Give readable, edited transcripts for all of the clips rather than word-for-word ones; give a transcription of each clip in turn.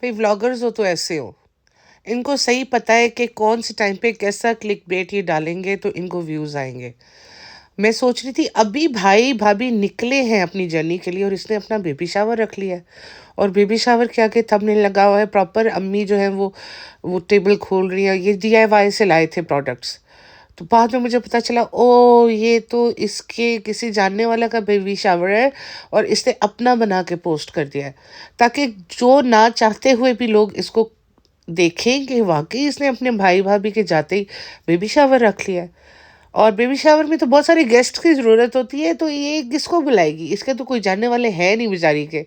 भाई व्लॉगर्स हो तो ऐसे हो, इनको सही पता है कि कौन से टाइम पे कैसा क्लिक बेट ये डालेंगे तो इनको व्यूज़ आएँगे। मैं सोच रही थी अभी भाई भाभी निकले हैं अपनी जर्नी के लिए और इसने अपना बेबी शावर रख लिया है। और बेबी शावर के आगे थंबनेल लगा हुआ है प्रॉपर, अम्मी जो है वो टेबल खोल रही है, ये डीआईवाई से लाए थे प्रोडक्ट्स। तो बाद में मुझे पता चला ओ ये तो इसके किसी जानने वाला का बेबी शावर है और इसने अपना बना के पोस्ट कर दिया है, ताकि जो ना चाहते हुए भी लोग इसको देखें कि वाकई इसने अपने भाई भाभी के जाते ही बेबी शावर रख लिया है। और बेबी शावर में तो बहुत सारे गेस्ट की ज़रूरत होती है, तो ये किसको बुलाएगी, इसके तो कोई जानने वाले हैं नहीं बेचारी के।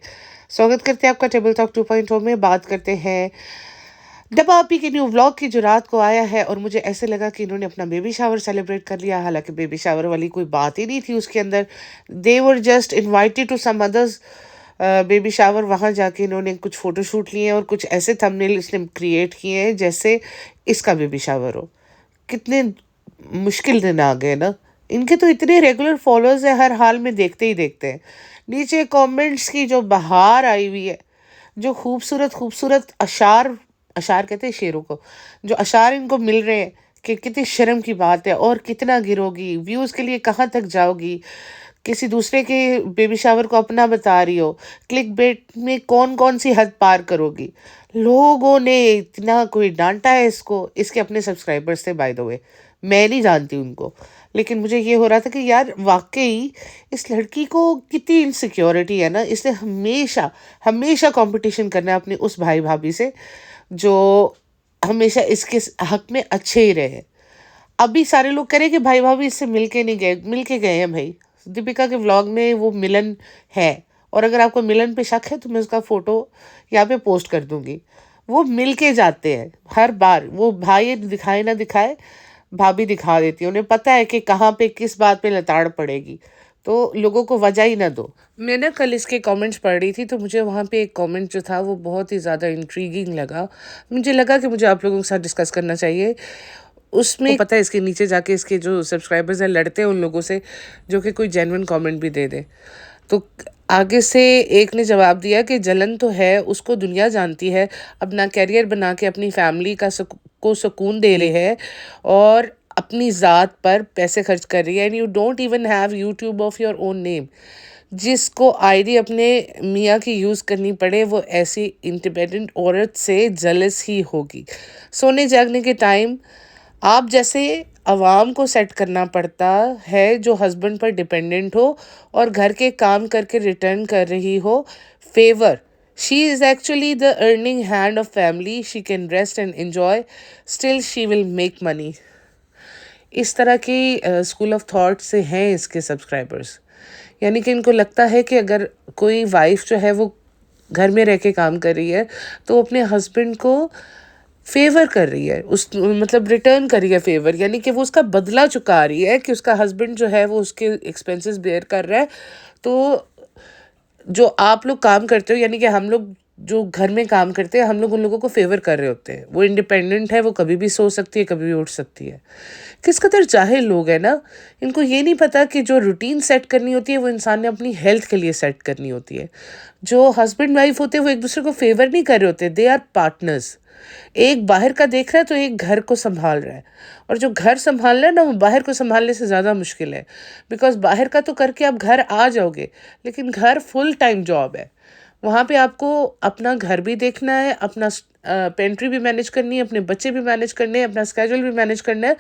स्वागत करते हैं आपका टेबल टॉक 2.0 में। बात करते हैं डब्बा आपी के न्यू व्लॉग की जो रात को आया है, और मुझे ऐसे लगा कि इन्होंने अपना बेबी शावर सेलिब्रेट कर लिया, हालांकि बेबी शावर वाली कोई बात ही नहीं थी उसके अंदर। They were just invited to some others baby shower. वहाँ जाके इन्होंने कुछ फ़ोटोशूट लिए और कुछ ऐसे थंबनेल इसने क्रिएट किए हैं जैसे इसका बेबी शावर हो। कितने मुश्किल दिन आ गए ना। इनके तो इतने रेगुलर फॉलोअर्स हैं, हर हाल में देखते ही देखते हैं। नीचे कमेंट्स की जो बहार आई हुई है, जो खूबसूरत खूबसूरत अशार, अशार कहते हैं शेरों को, जो अशार इनको मिल रहे हैं कि कितनी शर्म की बात है, और कितना गिरोगी, व्यूज़ के लिए कहाँ तक जाओगी, किसी दूसरे के बेबी शावर को अपना बता रही हो, क्लिक बेट में कौन कौन सी हद पार करोगी। लोगों ने इतना कोई डांटा है इसको, इसके अपने सब्सक्राइबर्स थे बाय द वे, मैं नहीं जानती उनको, लेकिन मुझे ये हो रहा था कि यार वाकई इस लड़की को कितनी इनसिक्योरिटी है ना। इसने हमेशा हमेशा कंपटीशन करना है अपने उस भाई भाभी से जो हमेशा इसके हक में अच्छे ही रहे। अभी सारे लोग कह रहे हैं कि भाई भाभी इससे मिलके नहीं गए, मिलके गए हैं भाई। दीपिका के व्लॉग में वो मिलन है, और अगर आपको मिलन पे शक है तो मैं उसका फोटो यहाँ पे पोस्ट कर दूंगी। वो मिलके जाते हैं हर बार, वो भाई दिखाए ना दिखाए भाभी दिखा देती है, उन्हें पता है कि कहाँ पे किस बात पे लताड़ पड़ेगी, तो लोगों को वजह ही ना दो। मैं ना कल इसके कमेंट्स पढ़ रही थी, तो मुझे वहाँ पे एक कमेंट जो था वो बहुत ही ज़्यादा इंट्रीगिंग लगा। मुझे लगा कि मुझे आप लोगों के साथ डिस्कस करना चाहिए। उसमें पता है इसके नीचे जाके इसके जो सब्सक्राइबर्स हैं लड़ते हैं उन लोगों से जो कि कोई जेन्युइन कमेंट भी दे दे। तो आगे से एक ने जवाब दिया कि जलन तो है, उसको दुनिया जानती है, अपना कैरियर बना के अपनी फैमिली को सुकून दे रही है और अपनी ज़ात पर पैसे खर्च कर रही है, and you don't even have YouTube of your own name. जिसको आईडी अपने मियाँ की यूज़ करनी पड़े वो ऐसी इंडिपेंडेंट औरत से जलस ही होगी। सोने जागने के टाइम आप जैसे अवाम को सेट करना पड़ता है जो हस्बैंड पर डिपेंडेंट हो और घर के काम करके रिटर्न कर रही हो favour. She is actually the earning hand of family, she can rest and enjoy, still she will make money. इस तरह की स्कूल ऑफ थॉट से हैं इसके सब्सक्राइबर्स। यानी कि इनको लगता है कि अगर कोई वाइफ जो है वो घर में रह के काम कर रही है तो वो अपने हस्बैंड को फेवर कर रही है, उस मतलब रिटर्न कर रही है फेवर, यानी कि वो उसका बदला चुका रही है कि उसका हस्बैंड जो है वो उसके एक्सपेंसेस बेयर कर रहा है। तो जो आप लोग काम करते हो, यानी कि हम लोग जो घर में काम करते हैं, हम लोग उन लोगों को फेवर कर रहे होते हैं। वो इंडिपेंडेंट है, वो कभी भी सो सकती है, कभी भी उठ सकती है। किस कदर जाहिल लोग हैं ना। इनको ये नहीं पता कि जो रूटीन सेट करनी होती है वो इंसान ने अपनी हेल्थ के लिए सेट करनी होती है। जो हस्बैंड वाइफ होते हैं वो एक दूसरे को फेवर नहीं कर रहे होते, दे आर पार्टनर्स। एक बाहर का देख रहा है तो एक घर को संभाल रहा है, और जो घर संभाल रहा है ना वो बाहर को संभालने से ज़्यादा मुश्किल है। बिकॉज बाहर का तो करके आप घर आ जाओगे, लेकिन घर फुल टाइम जॉब है। वहाँ पे आपको अपना घर भी देखना है, अपना पेंट्री भी मैनेज करनी है, अपने बच्चे भी मैनेज करने हैं, अपना स्केड्यूल भी मैनेज करना है।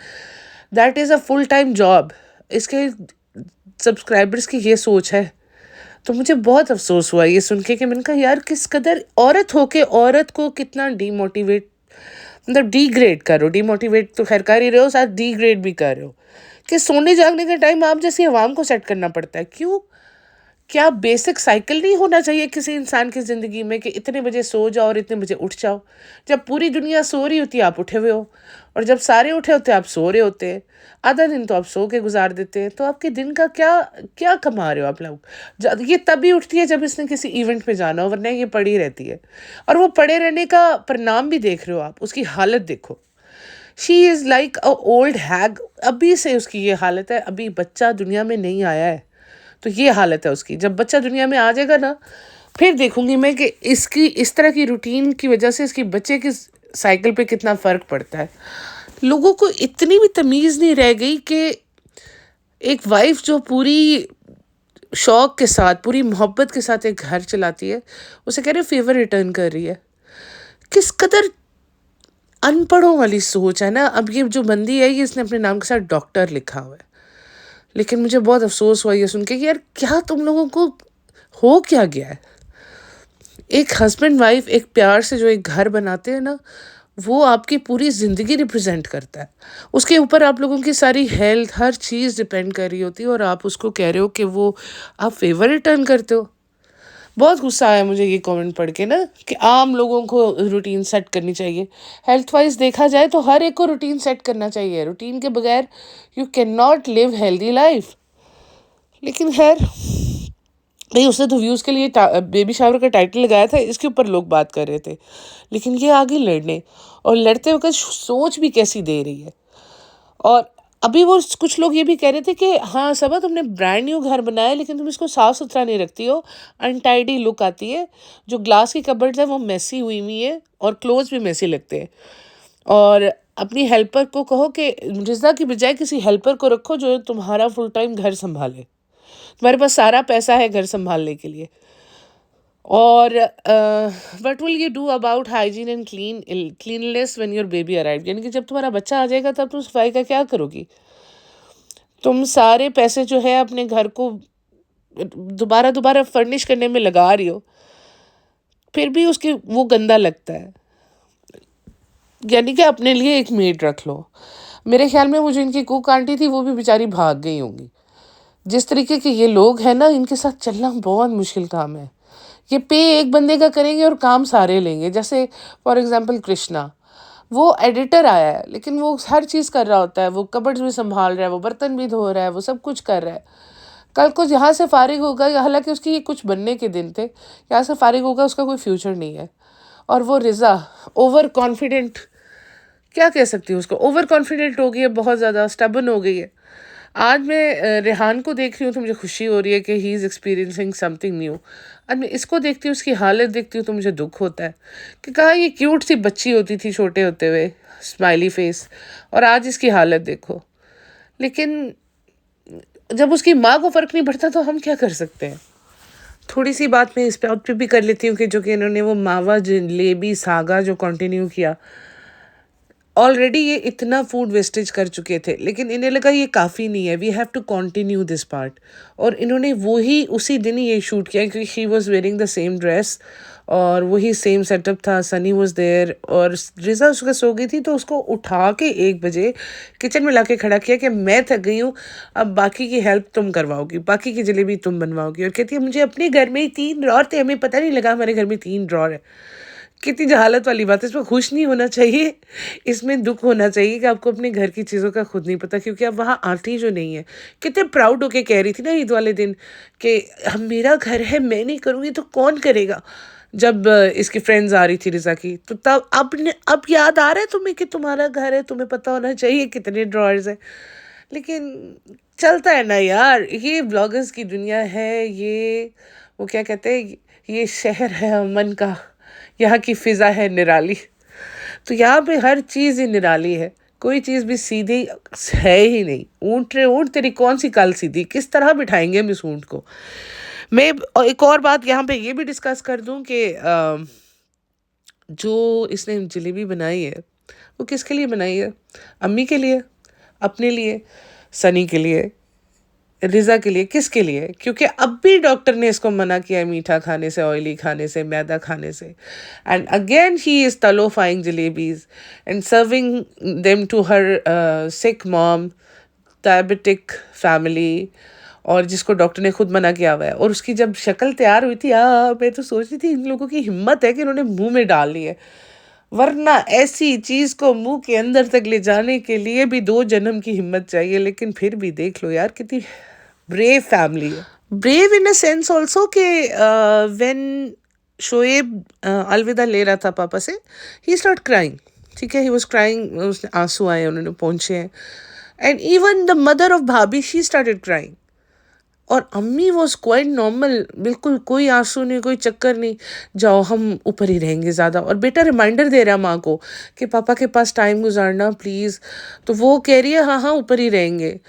That is a full time job. इसके सब्सक्राइबर्स की ये सोच है। तो मुझे बहुत अफसोस हुआ ये सुन के कि मैंने कहा यार किस कदर औरत होके औरत को कितना डीमोटिवेट, मतलब डिग्रेड करो। डिमोटिवेट तो खैर कर ही रहे हो, साथ डिग्रेड भी कर रहे हो कि सोने जागने के टाइम आप जैसी आवाम को सेट करना पड़ता है। क्यों? क्या बेसिक साइकिल नहीं होना चाहिए किसी इंसान की ज़िंदगी में कि इतने बजे सो जाओ और इतने बजे उठ जाओ? जब पूरी दुनिया सो रही होती है आप उठे हुए हो, और जब सारे उठे होते हैं आप सो रहे होते हैं। आधा दिन तो आप सो के गुजार देते हैं, तो आपके दिन का क्या क्या कमा रहे हो आप लोग? ये तभी उठती है जब इसने किसी इवेंट में जाना हो, वरना ये पड़ी रहती है। और वो पड़े रहने का परिणाम भी देख रहे हो आप, उसकी हालत देखो। She is like a old hag. अभी से उसकी ये हालत है, अभी बच्चा दुनिया में नहीं आया है तो ये हालत है उसकी। जब बच्चा दुनिया में आ जाएगा ना फिर देखूंगी मैं कि इसकी इस तरह की रूटीन की वजह से इसकी बच्चे की साइकिल पे कितना फ़र्क पड़ता है। लोगों को इतनी भी तमीज़ नहीं रह गई कि एक वाइफ जो पूरी शौक के साथ, पूरी मोहब्बत के साथ एक घर चलाती है, उसे कह रहे फेवर रिटर्न कर रही है। किस कदर अनपढ़ों वाली सोच है ना। अब ये जो बंदी है, ये इसने अपने नाम के साथ डॉक्टर लिखा हुआ है, लेकिन मुझे बहुत अफसोस हुआ ये सुन के कि यार क्या तुम लोगों को हो क्या गया है। एक हस्बैंड वाइफ एक प्यार से जो एक घर बनाते हैं ना, वो आपकी पूरी ज़िंदगी रिप्रेजेंट करता है। उसके ऊपर आप लोगों की सारी हेल्थ, हर चीज़ डिपेंड कर रही होती है, और आप उसको कह रहे हो कि वो आप फेवर रिटर्न करते हो। बहुत गुस्सा आया मुझे ये कमेंट पढ़ के ना, कि आम लोगों को रूटीन सेट करनी चाहिए। हेल्थ वाइज देखा जाए तो हर एक को रूटीन सेट करना चाहिए। रूटीन के बगैर you can not live healthy life. लेकिन खैर, नहीं, उसने तो व्यूज़ के लिए बेबी शावर का टाइटल लगाया था, इसके ऊपर लोग बात कर रहे थे। लेकिन ये आगे लड़ने, और लड़ते वक्त सोच भी कैसी दे रही है। और अभी वो कुछ लोग ये भी कह रहे थे कि हाँ सबा, तुमने ब्रांड न्यू घर बनाया है, लेकिन तुम इसको साफ़ सुथरा नहीं रखती हो, अनटाइडी लुक आती है। जो ग्लास की कबर्ड्स है वो मेसी हुई हुई है, और क्लोथ्स भी मेसी लगते हैं। और अपनी हेल्पर को कहो कि रिज़ा की बजाय किसी हेल्पर को रखो जो तुम्हारा फुल टाइम घर संभाले। तुम्हारे पास सारा पैसा है घर संभालने के लिए। और what will you do about hygiene and cleanness when your baby arrive. यानी कि जब तुम्हारा बच्चा आ जाएगा तब तुम सफाई का क्या करोगी। तुम सारे पैसे जो है अपने घर को दोबारा दोबारा फर्निश करने में लगा रही हो, फिर भी उसके वो गंदा लगता है। यानी कि अपने लिए एक मेड रख लो। मेरे ख्याल में वो जो इनकी कुक आंटी थी वो भी बेचारी भाग गई होंगी। जिस तरीके के ये लोग हैं ना, इनके साथ चलना बहुत मुश्किल काम है। ये पे एक बंदे का करेंगे और काम सारे लेंगे। जैसे फॉर एग्जांपल कृष्णा, वो एडिटर आया है, लेकिन वो हर चीज़ कर रहा होता है। वो कबर्ड्स भी संभाल रहा है, वो बर्तन भी धो रहा है, वो सब कुछ कर रहा है। कल को यहाँ से फारिग होगा, हालांकि उसकी ये कुछ बनने के दिन थे, यहाँ से फारिग होगा, उसका कोई फ्यूचर नहीं है। और वो रिज़ा ओवर कॉन्फिडेंट, क्या कह सकती हूँ उसको, ओवर कॉन्फिडेंट हो गई है, बहुत ज़्यादा स्टबन हो गई है। आज मैं रेहान को देख रही हूँ तो मुझे खुशी हो रही है कि he is experiencing something new. आज मैं इसको देखती हूँ, उसकी हालत देखती हूँ तो मुझे दुख होता है कि कहाँ ये क्यूट सी बच्ची होती थी छोटे होते हुए, स्माइली फेस, और आज इसकी हालत देखो। लेकिन जब उसकी माँ को फ़र्क नहीं पड़ता तो हम क्या कर सकते हैं। थोड़ी सी बात मैं इस पे भी कर लेती हूँ कि जो कि इन्होंने वो मावा जलेबी सागा जो कंटिन्यू किया। ऑलरेडी ये इतना फूड वेस्टेज कर चुके थे, लेकिन इन्हें लगा ये काफ़ी नहीं है, we have to continue this part. और इन्होंने वही उसी दिन ही ये शूट किया, क्योंकि she was wearing the same dress, और वही सेम सेटअप था। सनी वाज देयर, और रिज़ा उसका सो गई थी तो उसको उठा के 1 बजे किचन में लाके खड़ा किया कि मैं थक गई हूँ, अब बाकी की हेल्प तुम करवाओगी, बाकी की जलेबी तुम बनवाओगी। और कहती है मुझे अपने घर में ही 3 ड्रॉर थे, हमें पता नहीं लगा हमारे घर में 3 ड्रॉर है। कितनी जहालत वाली बात है। इसमें खुश नहीं होना चाहिए, इसमें दुख होना चाहिए कि आपको अपने घर की चीज़ों का खुद नहीं पता, क्योंकि आप वहाँ आती जो नहीं है। कितने प्राउड होके कह रही थी ना ईद वाले दिन कि हम, मेरा घर है, मैं नहीं करूँगी तो कौन करेगा। जब इसकी फ्रेंड्स आ रही थी रिज़ा की, तो तब अब याद आ रहा है तुम्हें कि तुम्हारा घर है, तुम्हें पता होना चाहिए कितने ड्रॉर्स हैं। लेकिन चलता है ना यार, ये ब्लॉगर्स की दुनिया है। ये वो क्या कहते हैं, ये शहर है अमन का, यहाँ की फ़िज़ा है निराली। तो यहाँ पे हर चीज़ ही निराली है, कोई चीज़ भी सीधी है ही नहीं। ऊँट रे ऊँट, तेरी कौन सी काल सीधी, किस तरह बिठाएंगे हम इस ऊँट को। मैं एक और बात यहाँ पे ये भी डिस्कस कर दूँ कि जो इसने जलेबी बनाई है वो किसके लिए बनाई है। अम्मी के लिए, अपने लिए, सनी के लिए, रिज़ा के लिए, किसके लिए। क्योंकि अब भी डॉक्टर ने इसको मना किया है मीठा खाने से, ऑयली खाने से, मैदा खाने से। एंड अगेन ही इज़ तलोफाइंग jalebis and serving them to her sick mom, diabetic family, और जिसको डॉक्टर ने खुद मना किया हुआ है। और उसकी जब शक्ल तैयार हुई थी, मैं तो सोच रही थी इन लोगों की हिम्मत है कि इन्होंने मुंह में डाल ली है, वरना ऐसी चीज़ को मुंह के अंदर तक ले जाने के लिए भी 2 जन्म की हिम्मत चाहिए। लेकिन फिर भी देख लो यार, कितनी ब्रेव फैमिली है। Brave in a sense also कि व्हेन शोएब अलविदा ले रहा था पापा से, ही स्टार्ट क्राइंग। ठीक है, ही वाज क्राइंग, उसने आंसू आए, उन्होंने पहुँचे हैं। And even the mother of भाभी, शी स्टार्टेड क्राइंग। और अम्मी वॉज क्वाइट नॉर्मल, बिल्कुल कोई आंसू नहीं, कोई चक्कर नहीं, जाओ हम ऊपर ही रहेंगे ज़्यादा। और बेटा रिमाइंडर दे रहा है माँ को कि पापा के पास टाइम गुजारना प्लीज़, तो वो कह रही है हाँ हाँ ऊपर ही रहेंगे।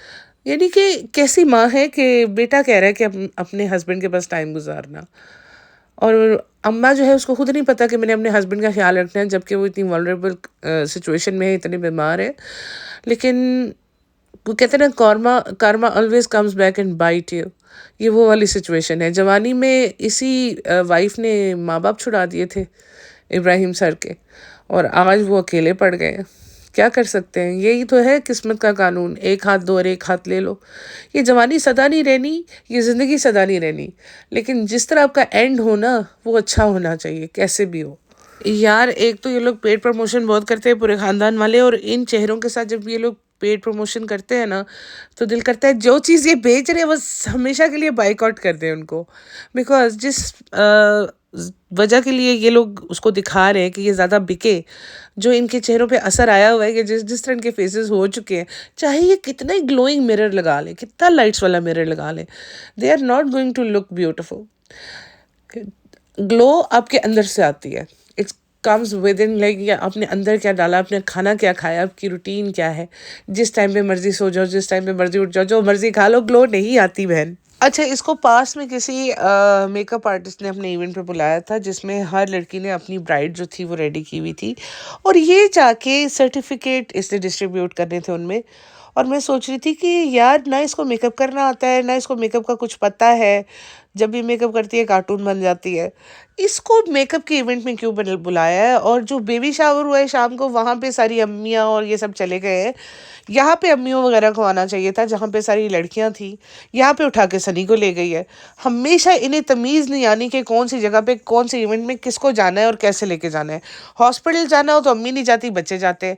यानी कि कैसी माँ है कि बेटा कह रहा है कि अपने हस्बैंड के पास टाइम गुजारना, और अम्मा जो है उसको खुद नहीं पता कि मैंने अपने हस्बैंड का ख्याल रखना है, जबकि वो इतनी वल्नरेबल सिचुएशन में है, इतने बीमार है। लेकिन वो कहते हैं ना, karma karma always comes back and bite you. ये वो वाली सिचुएशन है। जवानी में इसी वाइफ ने माँ बाप छुड़ा दिए थे इब्राहिम सर के, और आज वो अकेले पड़ गए। क्या कर सकते हैं, यही तो है किस्मत का कानून, एक हाथ दो और एक हाथ ले लो। ये जवानी सदा नहीं रहनी, ये ज़िंदगी सदा नहीं रहनी, लेकिन जिस तरह आपका एंड हो ना, वो अच्छा होना चाहिए कैसे भी हो। यार एक तो ये लोग पेड प्रमोशन बहुत करते हैं पूरे खानदान वाले, और इन चेहरों के साथ जब ये लोग पेड प्रमोशन करते हैं ना, तो दिल करता है जो चीज़ ये बेच रहे हैं बस हमेशा के लिए बाइकआउट कर दें उनको। बिकॉज जिस वजह के लिए ये लोग उसको दिखा रहे हैं कि ये ज़्यादा बिके, जो इनके चेहरों पे असर आया हुआ है कि जिस जिस तरह इनके फेसेस हो चुके हैं, चाहे ये कितना ही ग्लोइंग मिरर लगा लें, कितना लाइट्स वाला मिरर लगा लें, they are not going to look beautiful. Glow आपके अंदर से आती है, it's comes with in, like या आपने अंदर क्या डाला, आपने खाना क्या खाया, आपकी रूटीन क्या है, जिस टाइम पे मर्जी सो जाओ, जिस टाइम पे मर्जी उठ जाओ, जो मर्जी खा लो, ग्लो नहीं आती बहन। अच्छा, इसको पास में किसी मेकअप आर्टिस्ट ने अपने इवेंट पे बुलाया था, जिसमें हर लड़की ने अपनी ब्राइड जो थी वो रेडी की हुई थी, और ये जाके सर्टिफिकेट इसने डिस्ट्रीब्यूट करने थे उनमें। और मैं सोच रही थी कि यार ना इसको मेकअप करना आता है, ना इसको मेकअप का कुछ पता है, जब भी मेकअप करती है कार्टून बन जाती है। इसको मेकअप के इवेंट में क्यों बुलाया है? और जो बेबी शावर हुआ है शाम को, वहाँ पे सारी अम्मियाँ और ये सब चले गए हैं। यहाँ पे अम्मियों वगैरह को आना चाहिए था, जहाँ पे सारी लड़कियाँ थी। यहाँ पे उठा के सनी को ले गई है। हमेशा इन्हें तमीज़ नहीं आनी कि कौन सी जगह पे कौन से इवेंट में किसको जाना है और कैसे लेके जाना है। हॉस्पिटल जाना हो तो अम्मी नहीं जाती, बच्चे जाते हैं।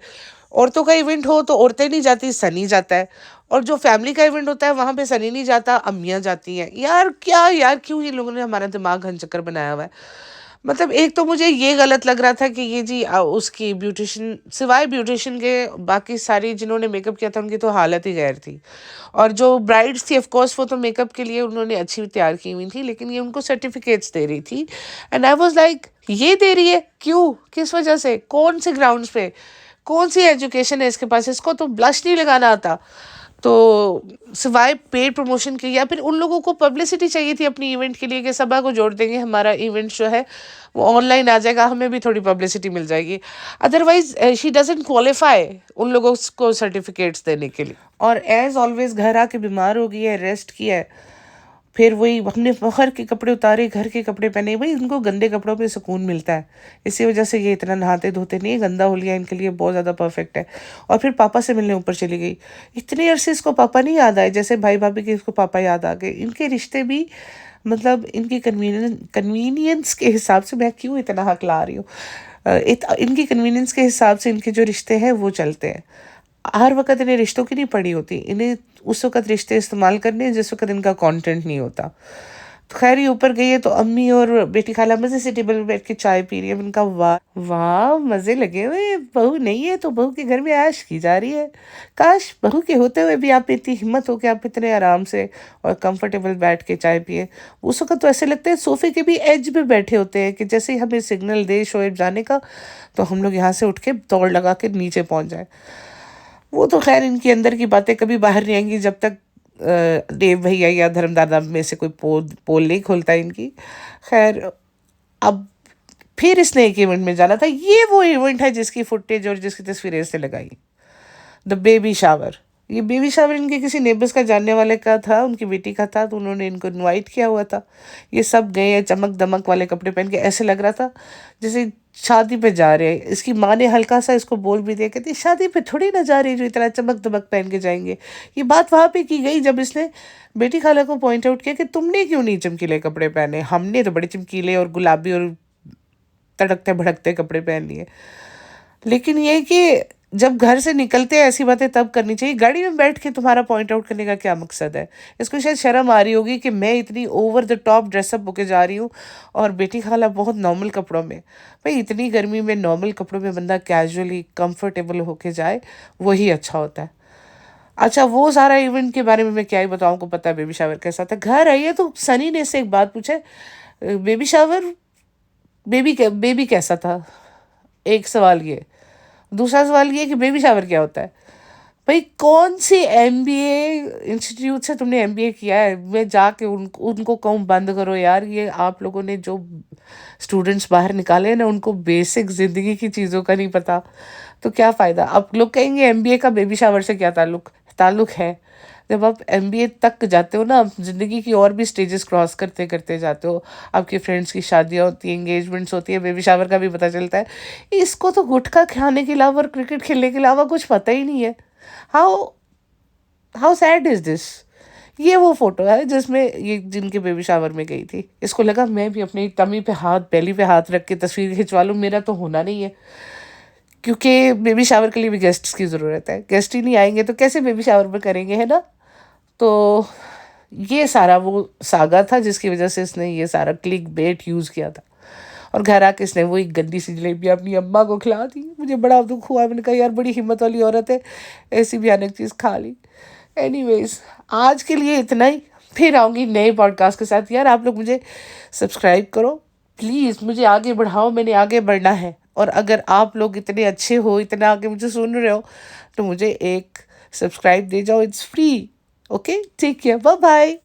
औरतों का इवेंट हो तो औरतें नहीं जाती, सनी जाता है। और जो फैमिली का इवेंट होता है वहाँ पे सनी नहीं जाता, अम्मियाँ जाती हैं। यार क्या यार, क्यों ये लोगों ने हमारा दिमाग घनचक्कर बनाया हुआ है? मतलब एक तो मुझे ये गलत लग रहा था कि ये जी उसकी ब्यूटिशियन, सिवाय ब्यूटिशियन के बाकी सारी जिन्होंने मेकअप किया था उनकी तो हालत ही गैर थी। और जो ब्राइड्स थी ऑफ कोर्स वो तो मेकअप के लिए उन्होंने अच्छी तैयार की हुई थी, लेकिन ये उनको सर्टिफिकेट्स दे रही थी। एंड आई वाज लाइक, ये दे रही है क्यों, किस वजह से, कौन से ग्राउंड्स पे, कौन सी एजुकेशन है इसके पास? इसको तो ब्लश नहीं लगाना आता। तो सिवाय पेड प्रमोशन के, या फिर उन लोगों को पब्लिसिटी चाहिए थी अपनी इवेंट के लिए कि सबा को जोड़ देंगे, हमारा इवेंट जो है वो ऑनलाइन आ जाएगा, हमें भी थोड़ी पब्लिसिटी मिल जाएगी। अदरवाइज शी डजंट क्वालिफाई उन लोगों को सर्टिफिकेट्स देने के लिए। और एज ऑलवेज घर आके बीमार हो गई है, रेस्ट किया है, फिर वही हमने बाहर के कपड़े उतारे, घर के कपड़े पहने। भाई उनको गंदे कपड़ों में सुकून मिलता है, इसी वजह से ये इतना नहाते धोते नहीं है। गंदा हो लिया इनके लिए बहुत ज़्यादा परफेक्ट है। और फिर पापा से मिलने ऊपर चली गई। इतने अरसे इसको पापा नहीं याद आए, जैसे भाई भाभी के इसको पापा याद आ गए। इनके रिश्ते भी मतलब इनकी कन्वीनियंस के हिसाब से, मैं क्यों इतना हक ला रही हूँ, इनकी कन्वीनियंस के हिसाब से इनके जो रिश्ते हैं वो चलते हैं। हर वक्त इन्हें रिश्तों की नहीं पड़ी होती, इन्हें उस वक्त रिश्ते इस्तेमाल करने हैं जिस वक्त इनका कंटेंट नहीं होता। तो खैर ये ऊपर गई है तो अम्मी और बेटी खाला मज़े से टेबल पे बैठ के चाय पी रही है। उनका वाह वाह मज़े लगे हुए, बहू नहीं है तो बहू के घर में ऐश की जा रही है। काश बहू के होते हुए भी आप इतनी हिम्मत हो कि आप इतने आराम से और कंफर्टेबल बैठ के चाय पिए। उस वक्त तो ऐसे लगता है सोफे के भी एज पे बैठे होते हैं कि जैसे ही हमें सिग्नल दे शोएब जाने का, तो हम लोग यहाँ से उठ के दौड़ लगा के नीचे पहुँच जाए। वो तो खैर इनकी अंदर की बातें कभी बाहर नहीं आएंगी जब तक देव भैया या धर्मदादा में से कोई पोल नहीं खोलता इनकी। खैर अब फिर इसने एक इवेंट में जाना था। ये वो इवेंट है जिसकी फुटेज और जिसकी तस्वीरें इसने लगाई, द बेबी शावर। ये बेबी शावर इनके किसी नेबर्स का जानने वाले का था, उनकी बेटी का था, तो उन्होंने इनको इनवाइट किया हुआ था। ये सब गए चमक दमक वाले कपड़े पहन के, ऐसे लग रहा था जैसे शादी पे जा रहे हैं। इसकी माँ ने हल्का सा इसको बोल भी दिया, कहती शादी पे थोड़ी ना जा रही जो इतना चमक दमक पहन के जाएंगे। ये बात वहाँ पे की गई जब इसने बेटी खाला को पॉइंट आउट किया कि तुमने क्यों नहीं चमकीले कपड़े पहने, हमने तो बड़े चमकीले और गुलाबी और तड़कते भड़कते कपड़े पहन लिए। लेकिन ये कि जब घर से निकलते हैं ऐसी बातें तब करनी चाहिए। गाड़ी में बैठ के तुम्हारा पॉइंट आउट करने का क्या मकसद है? इसको शायद शर्म आ रही होगी कि मैं इतनी ओवर द टॉप ड्रेसअप होके जा रही हूँ और बेटी खाला बहुत नॉर्मल कपड़ों में। भाई इतनी गर्मी में नॉर्मल कपड़ों में बंदा कैजुअली कंफर्टेबल होके जाए, वही अच्छा होता है। अच्छा, वो सारा इवेंट के बारे में मैं क्या ही बताऊँ, आपको पता है बेबी शावर कैसा था। घर आई है तो सनी ने इससे एक बात पूछा है, बेबी शावर, बेबी कैसा था? एक सवाल ये। दूसरा सवाल ये कि बेबी शावर क्या होता है? भाई कौन सी एमबीए इंस्टीट्यूट से तुमने एमबीए किया है? मैं जाके उनको कहूँ बंद करो यार, ये आप लोगों ने जो स्टूडेंट्स बाहर निकाले हैं ना, उनको बेसिक ज़िंदगी की चीज़ों का नहीं पता, तो क्या फ़ायदा। अब लोग कहेंगे एमबीए का बेबी शावर से क्या ताल्लुक? ताल्लुक है। जब आप एमबीए तक जाते हो ना, आप ज़िंदगी की और भी स्टेजेस क्रॉस करते करते जाते हो। आपकी फ्रेंड्स की शादियाँ होती हैं, एंगेजमेंट्स होती है, बेबी शावर का भी पता चलता है। इसको तो गुटखा खाने के अलावा और क्रिकेट खेलने के अलावा कुछ पता ही नहीं है। How how sad is this. ये वो फ़ोटो है जिसमें ये जिनके बेबी शावर में गई थी। इसको लगा मैं भी अपनी टमी पे हाथ, बेली पे हाथ रख के तस्वीर खिंचवा लूँ, मेरा तो होना नहीं है। क्योंकि बेबी शावर के लिए भी गेस्ट्स की ज़रूरत है। गेस्ट ही नहीं आएँगे तो कैसे बेबी शावर में करेंगे, है ना? तो ये सारा वो सागा था जिसकी वज़ह से इसने ये सारा क्लिकबेट यूज़ किया था। और घर आके इसने वही गंदी सी जलेबियाँ अपनी अम्मा को खिला दी। मुझे बड़ा दुःख हुआ, मैंने कहा यार बड़ी हिम्मत वाली औरत है, ऐसी भयानक चीज़ खा ली। एनीवेज़, आज के लिए इतना ही। फिर आऊँगी नए पॉडकास्ट के साथ। यार आप लोग मुझे सब्सक्राइब करो, प्लीज़ मुझे आगे बढ़ाओ, मैंने आगे बढ़ना है। और अगर आप लोग इतने अच्छे हो, इतना आगे मुझे सुन रहे हो, तो मुझे एक सब्सक्राइब दे जाओ, it's free. Okay, take care, bye bye.